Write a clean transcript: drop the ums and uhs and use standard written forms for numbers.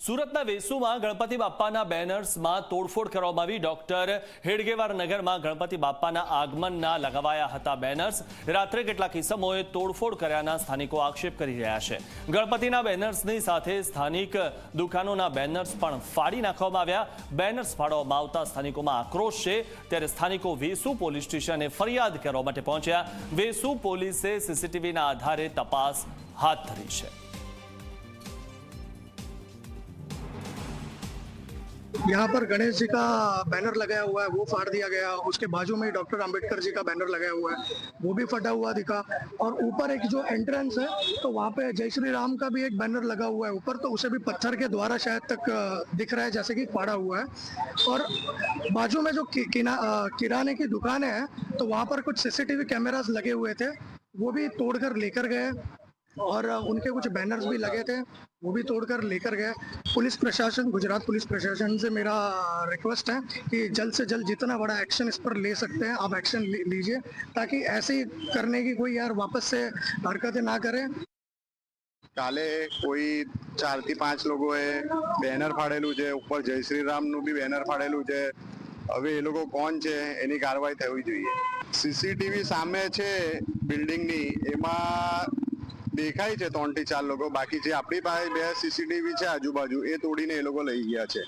સુરતના વેસુમાં ગણપતિ બાપ્પાના બેનર્સમાં તોડફોડ કરવામાં આવી। ડોક્ટર હેડગેવાર નગરમાં ગણપતિ બાપ્પાના આગમનના લગાવાયા હતા બેનર્સ। રાત્રે કેટલાક ઇસમોએ તોડફોડ કર્યાના સ્થાનિકો આક્ષેપ કરી રહ્યા છે। ગણપતિના બેનર્સની સાથે સ્થાનિક દુકાનોના બેનર્સ પણ ફાડી નાખવામાં આવ્યા। બેનર્સ ફાડવામાં આવતા સ્થાનિકોમાં આક્રોશ છે, ત્યારે સ્થાનિકો વેસુ પોલીસ સ્ટેશને ફરિયાદ કરવા માટે પહોંચ્યા। વેસુ પોલીસે સીસીટીવીના આધારે તપાસ હાથ ધરી છે। यहाँ पर गणेश जी का बैनर लगाया हुआ है, वो फाड़ दिया गया। उसके बाजू में डॉक्टर अंबेडकर जी का बैनर लगाया हुआ है, वो भी फटा हुआ दिखा। और ऊपर एक जो एंट्रेंस है तो वहाँ पे जय श्री राम का भी एक बैनर लगा हुआ है ऊपर, तो उसे भी पत्थर के द्वारा शायद तक दिख रहा है जैसे कि फाड़ा हुआ है। और बाजू में जो किराने की दुकानें हैं तो वहाँ पर कुछ सीसीटीवी कैमरास लगे हुए थे, वो भी तोड़कर लेकर गए। और उनके कुछ बैनर्स भी लगे थे, वो भी तोड़कर लेकर गए। पुलिस प्रशासन, गुजरात पुलिस प्रशासन से मेरा रिक्वेस्ट है कि जल्द से जल्द जितना बड़ा एक्शन इस पर ले सकते हैं आप एक्शन लीजिए, ताकि ऐसे करने की कोई यार वापस से हरकतें ना करे। काले कोई 4 થી 5 લોકોએ બેનર ફાડેલું છે, ઉપર જય શ્રી રામનું બી બેનર ફાડેલું છે। હવે એ લોકો કોણ છે એની કાર્યવાહી થવી જોઈએ। સીસીટીવી સામે છે બિલ્ડિંગની, એમાં દેખાય છે 3 થી 4 લોકો, બાકી જે આપણી પાસે 2 સીસીટીવી છે આજુબાજુ એ તોડીને એ લોકો લઈ ગયા છે।